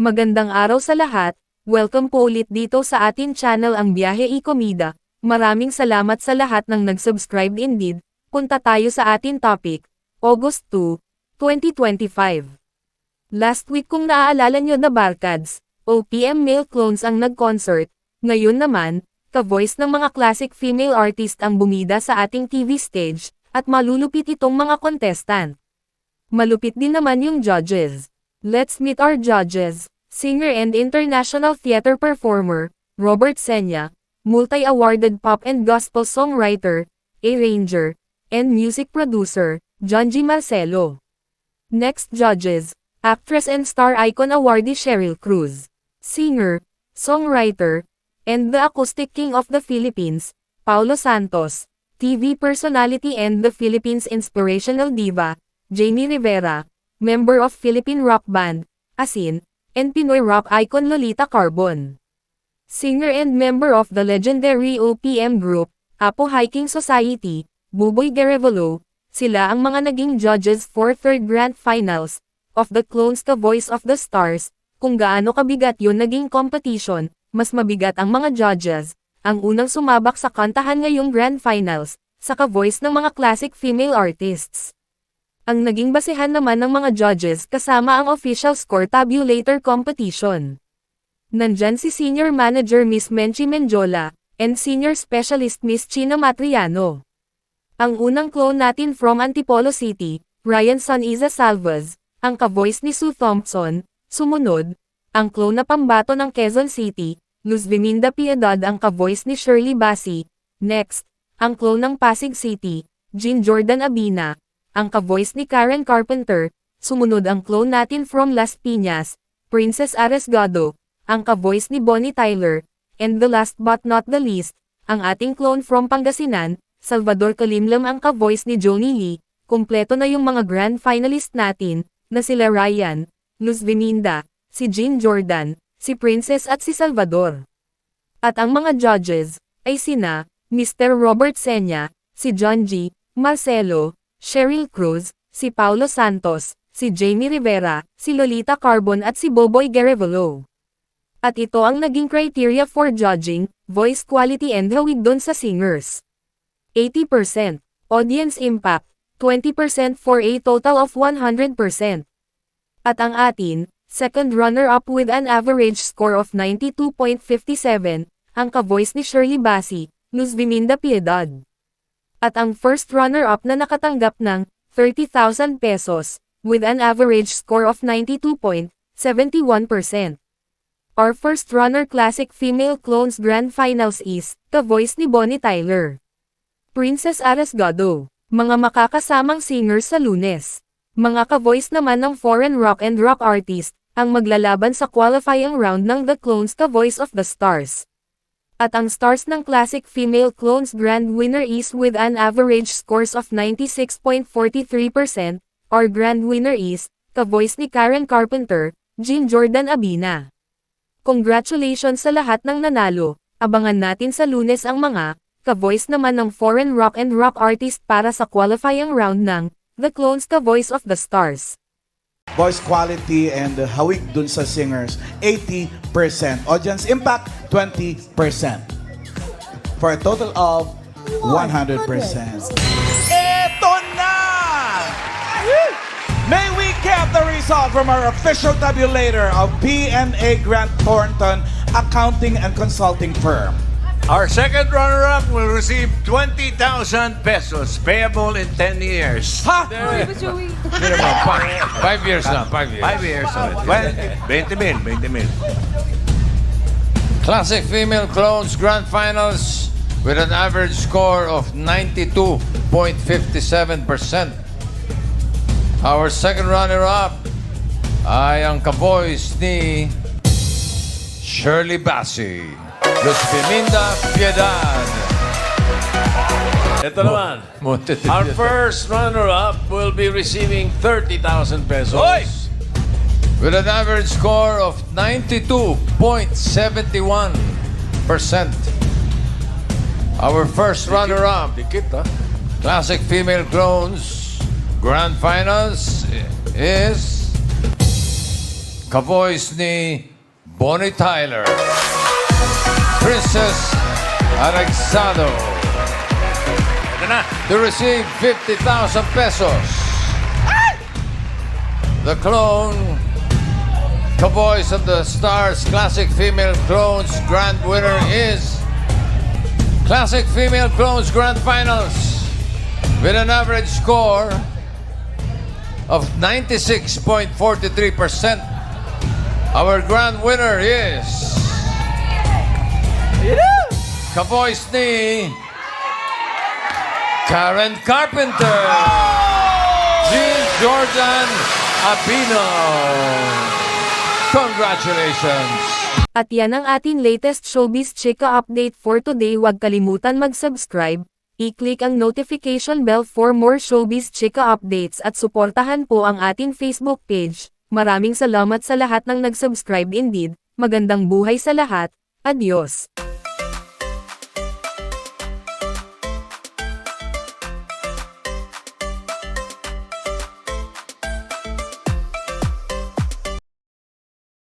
Magandang araw sa lahat, welcome po ulit dito sa atin channel ang Biyahe y Komida. Maraming salamat sa lahat ng nag-subscribe indeed. Punta tayo sa atin topic, August 2, 2025. Last week kung naaalala nyo The Barkads, OPM male clones ang nag-concert, ngayon naman, ka-voice ng mga classic female artist ang bumida sa ating TV stage, at malulupit itong mga contestant. Malupit din naman yung judges. Let's meet our judges. Singer and international theater performer, Robert Senya, multi-awarded pop and gospel songwriter, arranger, and music producer, John G. Marcelo. Next judges, actress and star icon awardee Sheryl Cruz. Singer, songwriter, and the acoustic king of the Philippines, Paulo Santos. TV personality and the Philippines inspirational diva, Jamie Rivera. Member of Philippine rock band, Asin, and Pinoy rock icon Lolita Carbon. Singer and member of the legendary OPM group, Apo Hiking Society, Buboy Garevalo, sila ang mga naging judges for third grand finals, of the Clones Ka Voice of the Stars. Kung gaano kabigat yun naging competition, mas mabigat ang mga judges, ang unang sumabak sa kantahan ngayong grand finals, sa ka-voice ng mga classic female artists. Ang naging basehan naman ng mga judges kasama ang official score tabulator competition. Nandyan si Senior Manager Miss Menchi Menjola, and Senior Specialist Miss China Matriano. Ang unang clone natin from Antipolo City, Ryan Soniza Salvas, ang ka-voice ni Sue Thompson. Sumunod, ang clone na pambato ng Quezon City, Luz Viminda Piedad ang ka-voice ni Shirley Basi. Next, ang clone ng Pasig City, Jean Jordan Abina, ang ka-voice ni Karen Carpenter. Sumunod ang clone natin from Las Piñas, Princess Aresgado, ang ka-voice ni Bonnie Tyler, and the last but not the least, ang ating clone from Pangasinan, Salvador Kalimlam ang ka-voice ni Joni Lee. Kumpleto na yung mga grand finalist natin, na sila Ryan, Luz Viminda, si Jean Jordan, si Princess at si Salvador. At ang mga judges, ay sina, Mr. Robert Senya, si John G. Marcelo, Sheryl Cruz, si Paulo Santos, si Jamie Rivera, si Lolita Carbon at si Boboy Garevalo. At ito ang naging criteria for judging, voice quality and hawig dun sa singers. 80%, audience impact, 20% for a total of 100%. At ang atin, second runner-up with an average score of 92.57, ang ka-voice ni Shirley Basi, Luz Viminda Piedad. At ang first runner-up na nakatanggap ng 30,000 pesos, with an average score of 92.71%. Our first runner classic female clones grand finals is, ka-voice ni Bonnie Tyler. Princess Aresgado, mga makakasamang singers sa Lunes. Mga ka-voice naman ng foreign rock and rock artist, ang maglalaban sa qualifying round ng The Clones Ka Voice of the Stars. At ang stars ng classic female clones grand winner is with an average scores of 96.43%, our grand winner is, ka-voice ni Karen Carpenter, Jean Jordan Abina. Congratulations sa lahat ng nanalo, abangan natin sa Lunes ang mga, ka-voice naman ng foreign rock and rock artist para sa qualifying round ng, The Clones Ka Voice of the Stars. Voice quality and hawig dun sa singers, 80%. Audience impact, 20%. For a total of 100%. Eto na! May we get the result from our official tabulator of PNA Grant Thornton Accounting and Consulting Firm. Our second runner-up will receive 20,000 pesos payable in 10 years. Ha? Minimum, 5 years na, 5 years. 5 years. 20 mil. Classic female clones grand finals with an average score of 92.57%. Our second runner-up ay ang ka-voice ni Shirley Basi, Luz Viminda Piedad. Ito naman, our first runner-up will be receiving 30,000 pesos. Oy! With an average score of 92.71%. Our first runner-up, Dikit, ha? Classic Female Clones Grand Finals is Kavoice ni Bonnie Tyler. Princess Alexado. Ito na. To receive 50,000 pesos. The clone, Kavoice of the Stars Classic Female Clones Grand winner is Classic Female Clones Grand Finals with an average score of 96.43%. Our grand winner is Kavoice ni Karen Carpenter. Jean Jordan Abino. Congratulations! At yan ang ating latest showbiz chika update for today. Huwag kalimutan mag-subscribe, i-click ang notification bell for more showbiz chika updates at suportahan po ang ating Facebook page. Maraming salamat sa lahat ng nag-subscribe indeed. Magandang buhay sa lahat. Adios!